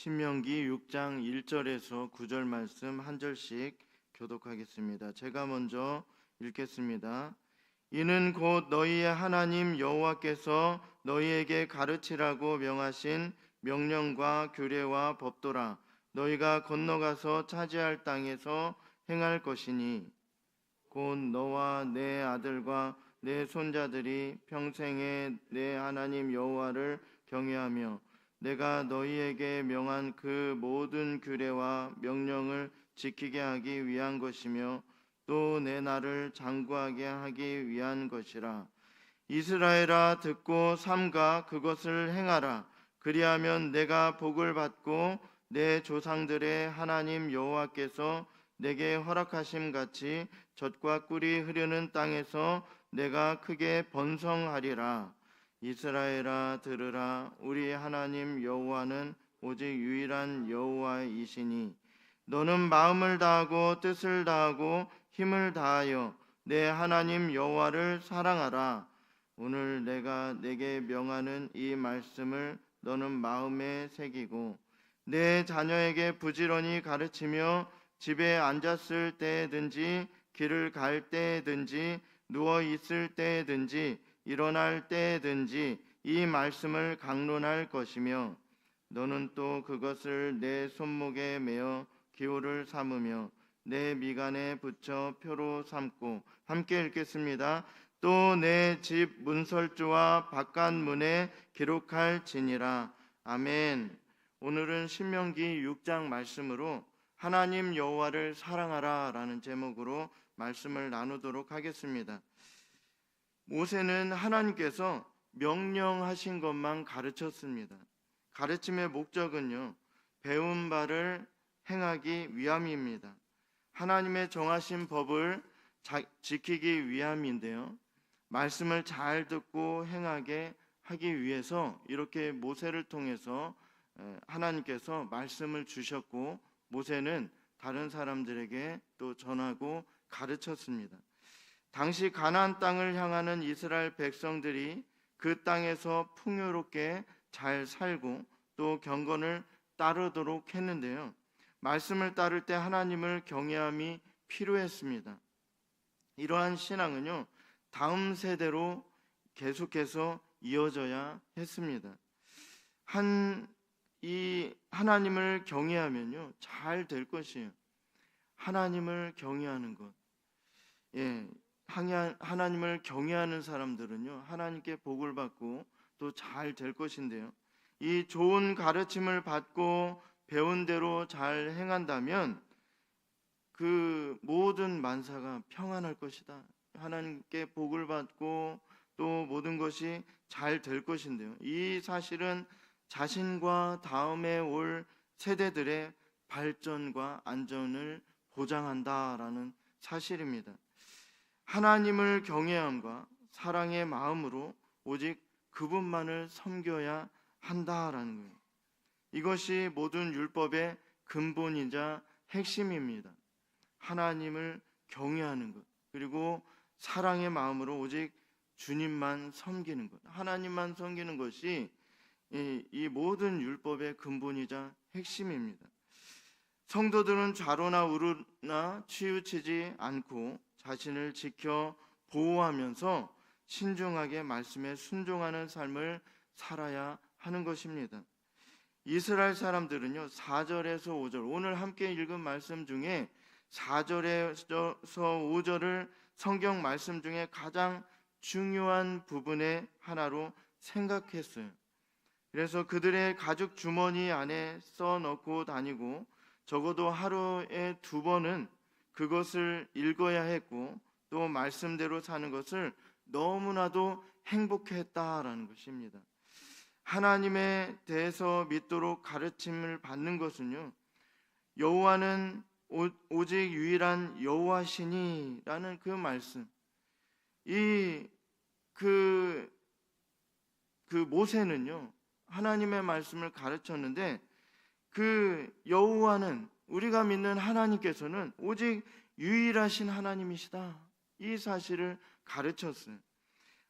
신명기 6장 1절에서 9절 말씀 한 절씩 교독하겠습니다. 제가 먼저 읽겠습니다. 이는 곧 너희의 하나님 여호와께서 너희에게 가르치라고 명하신 명령과 규례와 법도라. 너희가 건너가서 차지할 땅에서 행할 것이니 곧 너와 내 아들과 내 손자들이 평생에 내 하나님 여호와를 경외하며 내가 너희에게 명한 그 모든 규례와 명령을 지키게 하기 위한 것이며 또 내 나를 장구하게 하기 위한 것이라. 이스라엘아, 듣고 삼가 그것을 행하라. 그리하면 내가 복을 받고 내 조상들의 하나님 여호와께서 내게 허락하심 같이 젖과 꿀이 흐르는 땅에서 내가 크게 번성하리라. 이스라엘아, 들으라. 우리 하나님 여호와는 오직 유일한 여호와이시니 너는 마음을 다하고 뜻을 다하고 힘을 다하여 내 하나님 여호와를 사랑하라. 오늘 내가 내게 명하는 이 말씀을 너는 마음에 새기고 내 자녀에게 부지런히 가르치며 집에 앉았을 때든지 길을 갈 때든지 누워 있을 때든지 일어날 때든지 이 말씀을 강론할 것이며 너는 또 그것을 내 손목에 매어 기호를 삼으며 내 미간에 붙여 표로 삼고, 함께 읽겠습니다. 또 내 집 문설주와 바깥문에 기록할지니라. 아멘. 오늘은 신명기 6장 말씀으로 하나님 여호와를 사랑하라 라는 제목으로 말씀을 나누도록 하겠습니다. 모세는 하나님께서 명령하신 것만 가르쳤습니다. 가르침의 목적은요, 배운 바를 행하기 위함입니다. 하나님의 정하신 법을 지키기 위함인데요, 말씀을 잘 듣고 행하게 하기 위해서 이렇게 모세를 통해서 하나님께서 말씀을 주셨고, 모세는 다른 사람들에게 또 전하고 가르쳤습니다. 당시 가나안 땅을 향하는 이스라엘 백성들이 그 땅에서 풍요롭게 잘 살고 또 경건을 따르도록 했는데요, 말씀을 따를 때 하나님을 경외함이 필요했습니다. 이러한 신앙은요, 다음 세대로 계속해서 이어져야 했습니다. 이 하나님을 경외하면요, 잘 될 것이에요. 하나님을 경외하는 것. 하나님을 경외하는 사람들은요, 하나님께 복을 받고 또 잘 될 것인데요, 이 좋은 가르침을 받고 배운 대로 잘 행한다면 그 모든 만사가 평안할 것이다. 하나님께 복을 받고 또 모든 것이 잘 될 것인데요, 이 사실은 자신과 다음에 올 세대들의 발전과 안전을 보장한다라는 사실입니다. 하나님을 경외함과 사랑의 마음으로 오직 그분만을 섬겨야 한다라는 거예요. 이것이 모든 율법의 근본이자 핵심입니다. 하나님을 경외하는 것, 그리고 사랑의 마음으로 오직 주님만 섬기는 것, 하나님만 섬기는 것이 이 모든 율법의 근본이자 핵심입니다. 성도들은 좌로나 우로나 치우치지 않고 자신을 지켜 보호하면서 신중하게 말씀에 순종하는 삶을 살아야 하는 것입니다. 이스라엘 사람들은요, 4절에서 5절, 오늘 함께 읽은 말씀 중에 4절에서 5절을 성경 말씀 중에 가장 중요한 부분의 하나로 생각했어요. 그래서 그들의 가죽 주머니 안에 써넣고 다니고 적어도 하루에 2번은 그것을 읽어야 했고 또 말씀대로 사는 것을 너무나도 행복했다라는 것입니다. 하나님에 대해서 믿도록 가르침을 받는 것은요, 여호와는 오직 유일한 여호와시니라는 그 말씀, 그 모세는요, 하나님의 말씀을 가르쳤는데 그 여호와는, 우리가 믿는 하나님께서는 오직 유일하신 하나님이시다, 이 사실을 가르쳤어요.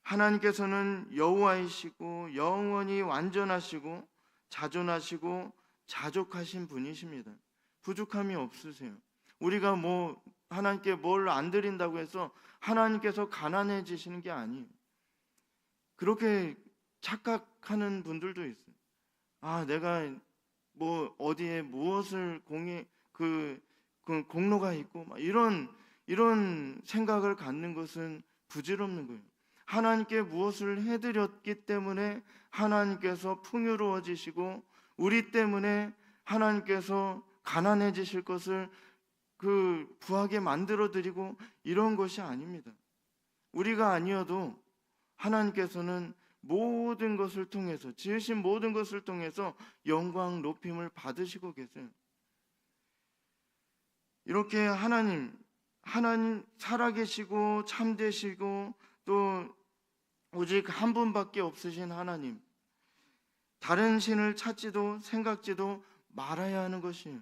하나님께서는 여호와이시고 영원히 완전하시고 자존하시고 자족하신 분이십니다. 부족함이 없으세요. 우리가 하나님께 뭘 안 드린다고 해서 하나님께서 가난해지시는 게 아니에요. 그렇게 착각하는 분들도 있어요. 내가 어디에 무엇을 공로가 있고 이런 생각을 갖는 것은 부질없는 거예요. 하나님께 무엇을 해드렸기 때문에 하나님께서 풍요로워지시고, 우리 때문에 하나님께서 가난해지실 것을 부하게 만들어 드리고, 이런 것이 아닙니다. 우리가 아니어도 하나님께서는 모든 것을 통해서, 지으신 모든 것을 통해서 영광 높임을 받으시고 계세요. 이렇게 하나님 살아계시고 참되시고 또 오직 한 분밖에 없으신 하나님, 다른 신을 찾지도 생각지도 말아야 하는 것이에요.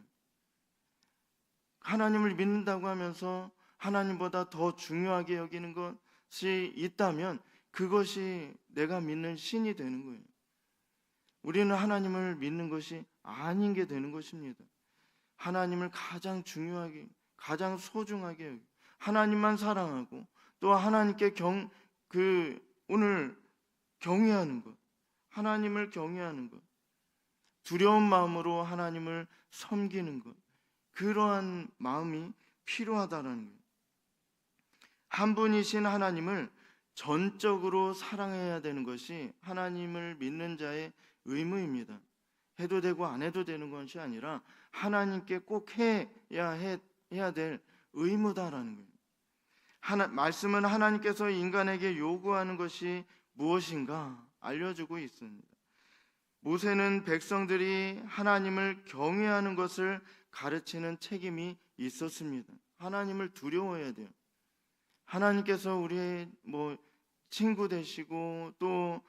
하나님을 믿는다고 하면서 하나님보다 더 중요하게 여기는 것이 있다면 그것이 내가 믿는 신이 되는 거예요. 우리는 하나님을 믿는 것이 아닌 게 되는 것입니다. 하나님을 가장 중요하게, 가장 소중하게 여기고, 하나님만 사랑하고 또 하나님께 오늘 경외하는 것, 하나님을 경외하는 것, 두려운 마음으로 하나님을 섬기는 것, 그러한 마음이 필요하다는 거예요. 한 분이신 하나님을 전적으로 사랑해야 되는 것이 하나님을 믿는 자의 의무입니다. 해도 되고 안 해도 되는 것이 아니라 하나님께 꼭 해야 될 의무다라는 거예요. 말씀은 하나님께서 인간에게 요구하는 것이 무엇인가 알려주고 있습니다. 모세는 백성들이 하나님을 경외하는 것을 가르치는 책임이 있었습니다. 하나님을 두려워해야 돼요. 하나님께서 우리의 친구 되시고 또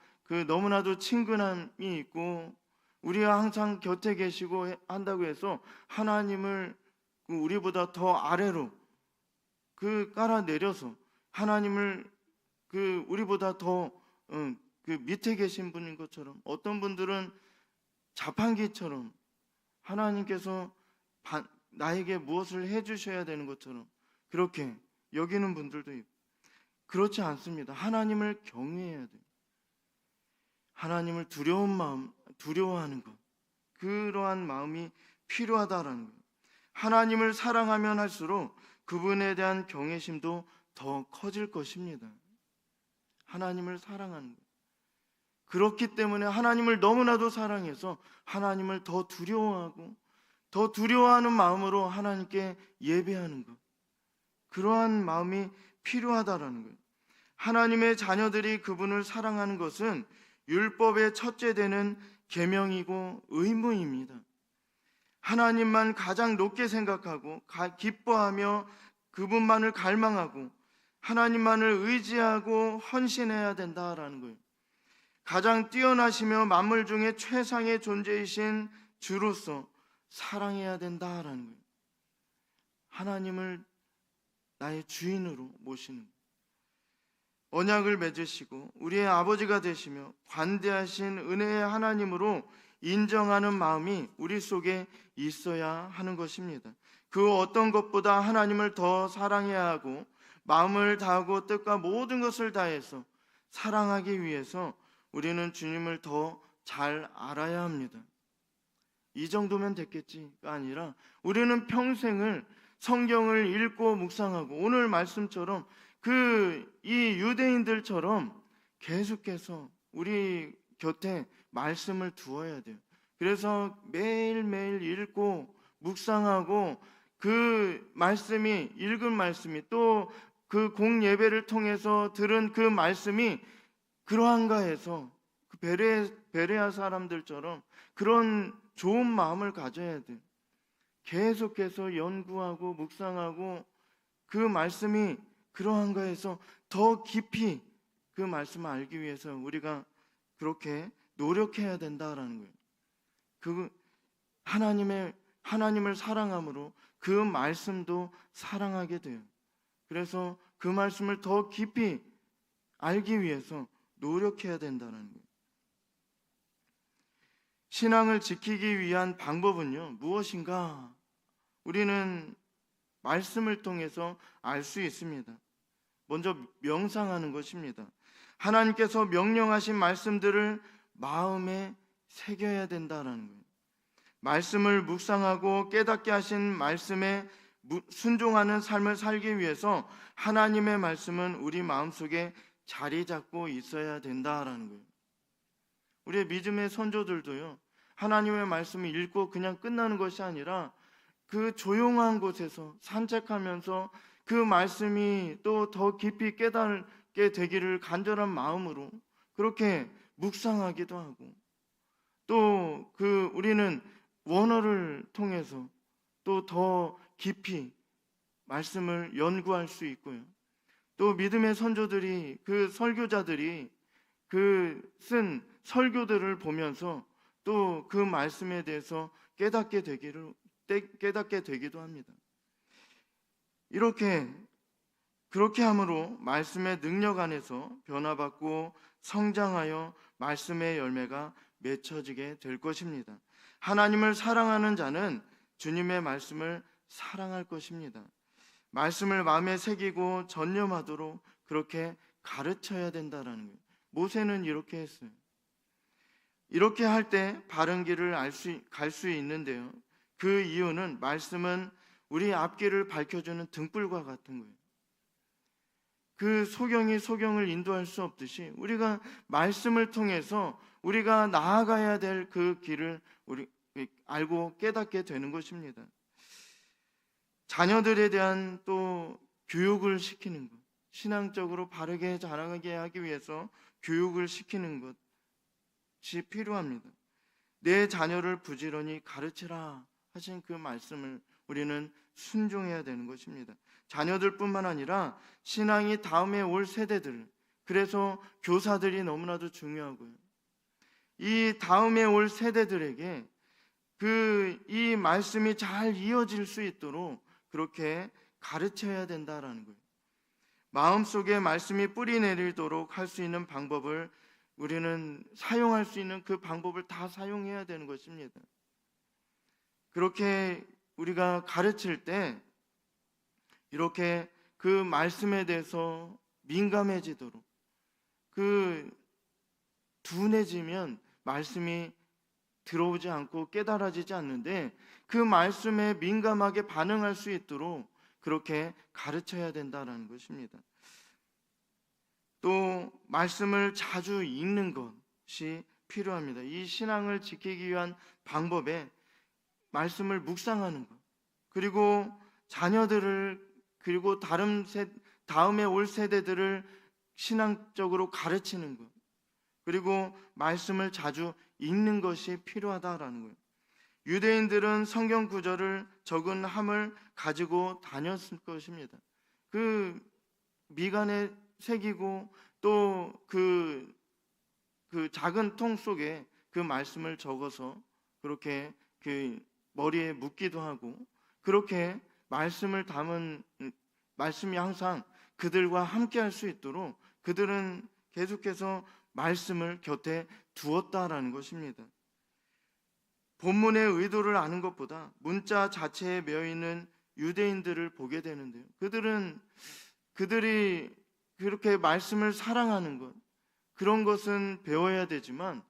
너무나도 친근함이 있고 우리가 항상 곁에 계시고 한다고 해서 하나님을 우리보다 더 아래로 깔아내려서 하나님을 우리보다 더 밑에 계신 분인 것처럼, 어떤 분들은 자판기처럼 하나님께서 나에게 무엇을 해주셔야 되는 것처럼 그렇게 여기는 분들도 있고, 그렇지 않습니다. 하나님을 경외해야 돼요. 하나님을 두려워하는 것, 그러한 마음이 필요하다라는 거예요. 하나님을 사랑하면 할수록 그분에 대한 경외심도 더 커질 것입니다. 하나님을 사랑하는 것. 그렇기 때문에 하나님을 너무나도 사랑해서 하나님을 더 두려워하고 더 두려워하는 마음으로 하나님께 예배하는 것, 그러한 마음이 필요하다라는 거예요. 하나님의 자녀들이 그분을 사랑하는 것은 율법의 첫째 되는 계명이고 의무입니다. 하나님만 가장 높게 생각하고 기뻐하며 그분만을 갈망하고 하나님만을 의지하고 헌신해야 된다라는 거예요. 가장 뛰어나시며 만물 중에 최상의 존재이신 주로서 사랑해야 된다라는 거예요. 하나님을 나의 주인으로 모시는 거예요. 언약을 맺으시고 우리의 아버지가 되시며 관대하신 은혜의 하나님으로 인정하는 마음이 우리 속에 있어야 하는 것입니다. 그 어떤 것보다 하나님을 더 사랑해야 하고 마음을 다하고 뜻과 모든 것을 다해서 사랑하기 위해서 우리는 주님을 더 잘 알아야 합니다. 이 정도면 됐겠지가 아니라 우리는 평생을 성경을 읽고 묵상하고 오늘 말씀처럼 이 유대인들처럼 계속해서 우리 곁에 말씀을 두어야 돼요. 그래서 매일매일 읽고 묵상하고 읽은 말씀이 또 공예배를 통해서 들은 그 말씀이 그러한가 해서 베레아 사람들처럼 그런 좋은 마음을 가져야 돼요. 계속해서 연구하고 묵상하고 그 말씀이 그러한가 해서 더 깊이 그 말씀을 알기 위해서 우리가 그렇게 노력해야 된다라는 거예요. 하나님을 사랑함으로 그 말씀도 사랑하게 돼요. 그래서 그 말씀을 더 깊이 알기 위해서 노력해야 된다는 거예요. 신앙을 지키기 위한 방법은요, 무엇인가? 우리는 말씀을 통해서 알 수 있습니다. 먼저 명상하는 것입니다. 하나님께서 명령하신 말씀들을 마음에 새겨야 된다라는 거예요. 말씀을 묵상하고 깨닫게 하신 말씀에 순종하는 삶을 살기 위해서 하나님의 말씀은 우리 마음속에 자리 잡고 있어야 된다라는 거예요. 우리의 믿음의 선조들도요, 하나님의 말씀을 읽고 그냥 끝나는 것이 아니라 그 조용한 곳에서 산책하면서 그 말씀이 또 더 깊이 깨닫게 되기를 간절한 마음으로 그렇게 묵상하기도 하고, 또 우리는 원어를 통해서 또 더 깊이 말씀을 연구할 수 있고요. 또 믿음의 선조들이, 그 설교자들이 쓴 설교들을 보면서 또 그 말씀에 대해서 깨닫게 되기도 합니다. 그렇게 함으로 말씀의 능력 안에서 변화받고 성장하여 말씀의 열매가 맺혀지게 될 것입니다. 하나님을 사랑하는 자는 주님의 말씀을 사랑할 것입니다. 말씀을 마음에 새기고 전념하도록 그렇게 가르쳐야 된다라는 거예요. 모세는 이렇게 했어요. 이렇게 할 때 바른 길을 갈 수 있는데요, 그 이유는 말씀은 우리 앞길을 밝혀주는 등불과 같은 거예요. 그 소경이 소경을 인도할 수 없듯이 우리가 말씀을 통해서 우리가 나아가야 될 그 길을 우리 알고 깨닫게 되는 것입니다. 자녀들에 대한 또 교육을 시키는 것, 신앙적으로 바르게 자라게 하기 위해서 교육을 시키는 것이 필요합니다. 내 자녀를 부지런히 가르치라 하신 그 말씀을 우리는 순종해야 되는 것입니다. 자녀들뿐만 아니라 신앙이 다음에 올 세대들, 그래서 교사들이 너무나도 중요하고요. 이 다음에 올 세대들에게 이 말씀이 잘 이어질 수 있도록 그렇게 가르쳐야 된다라는 거예요. 마음속에 말씀이 뿌리 내리도록 할 수 있는 방법을 우리는 사용할 수 있는 그 방법을 다 사용해야 되는 것입니다. 그렇게 우리가 가르칠 때 이렇게 그 말씀에 대해서 민감해지도록, 둔해지면 말씀이 들어오지 않고 깨달아지지 않는데 그 말씀에 민감하게 반응할 수 있도록 그렇게 가르쳐야 된다는 것입니다. 또 말씀을 자주 읽는 것이 필요합니다. 이 신앙을 지키기 위한 방법에 말씀을 묵상하는 것, 그리고 자녀들을, 그리고 다음에 올 세대들을 신앙적으로 가르치는 것, 그리고 말씀을 자주 읽는 것이 필요하다라는 거예요. 유대인들은 성경 구절을 적은 함을 가지고 다녔을 것입니다. 그 미간에 새기고 또 그 작은 통 속에 그 말씀을 적어서 그렇게 그 머리에 묻기도 하고, 그렇게 말씀을 담은 말씀이 항상 그들과 함께 할 수 있도록 그들은 계속해서 말씀을 곁에 두었다라는 것입니다. 본문의 의도를 아는 것보다 문자 자체에 매여있는 유대인들을 보게 되는데요, 그들이 그렇게 말씀을 사랑하는 것, 그런 것은 배워야 되지만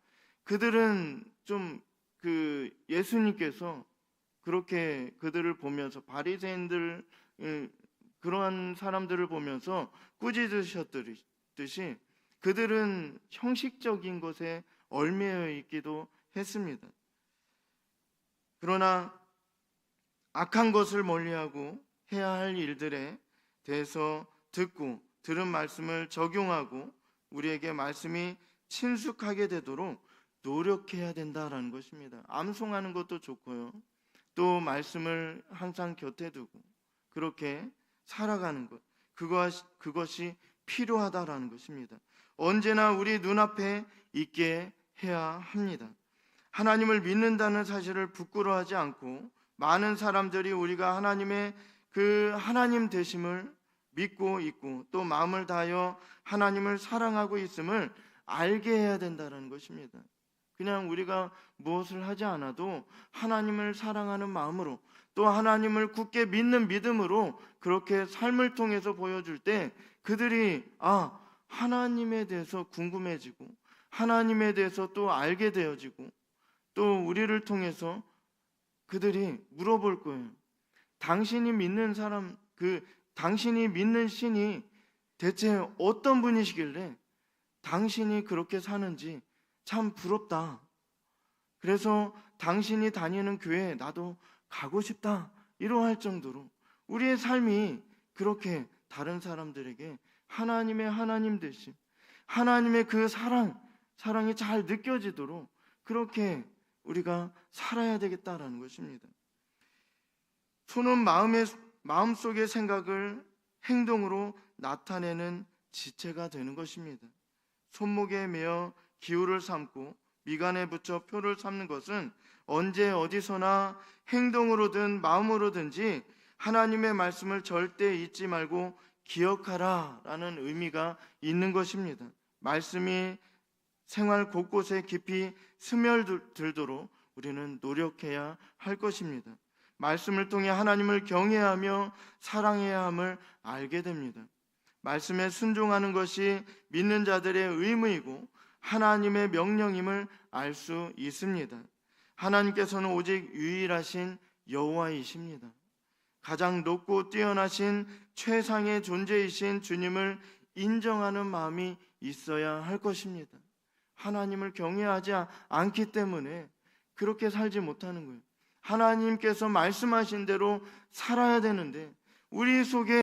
그들은 좀 예수님께서 그렇게 그들을 보면서, 바리새인들 그러한 사람들을 보면서 꾸짖으셨듯이 그들은 형식적인 것에 얽매여 있기도 했습니다. 그러나 악한 것을 멀리하고 해야 할 일들에 대해서 듣고 들은 말씀을 적용하고 우리에게 말씀이 친숙하게 되도록 노력해야 된다라는 것입니다. 암송하는 것도 좋고요, 또 말씀을 항상 곁에 두고 그렇게 살아가는 것, 그것이 필요하다라는 것입니다. 언제나 우리 눈앞에 있게 해야 합니다. 하나님을 믿는다는 사실을 부끄러워하지 않고 많은 사람들이 우리가 하나님의 그 하나님 되심을 믿고 있고 또 마음을 다하여 하나님을 사랑하고 있음을 알게 해야 된다는 것입니다. 그냥 우리가 무엇을 하지 않아도 하나님을 사랑하는 마음으로, 또 하나님을 굳게 믿는 믿음으로 그렇게 삶을 통해서 보여줄 때 그들이 하나님에 대해서 궁금해지고 하나님에 대해서 또 알게 되어지고, 또 우리를 통해서 그들이 물어볼 거예요. 당신이 믿는 사람, 당신이 믿는 신이 대체 어떤 분이시길래 당신이 그렇게 사는지 참 부럽다. 그래서 당신이 다니는 교회에 나도 가고 싶다. 이러할 정도로 우리의 삶이 그렇게 다른 사람들에게 하나님의 하나님 되심, 하나님의 그 사랑이 잘 느껴지도록 그렇게 우리가 살아야 되겠다라는 것입니다. 손은 마음속의 생각을 행동으로 나타내는 지체가 되는 것입니다. 손목에 매어 기호를 삼고 미간에 붙여 표를 삼는 것은 언제 어디서나 행동으로든 마음으로든지 하나님의 말씀을 절대 잊지 말고 기억하라 라는 의미가 있는 것입니다. 말씀이 생활 곳곳에 깊이 스며들도록 우리는 노력해야 할 것입니다. 말씀을 통해 하나님을 경외하며 사랑해야 함을 알게 됩니다. 말씀에 순종하는 것이 믿는 자들의 의무이고 하나님의 명령임을 알 수 있습니다. 하나님께서는 오직 유일하신 여호와이십니다. 가장 높고 뛰어나신 최상의 존재이신 주님을 인정하는 마음이 있어야 할 것입니다. 하나님을 경외하지 않기 때문에 그렇게 살지 못하는 거예요. 하나님께서 말씀하신 대로 살아야 되는데 우리 속에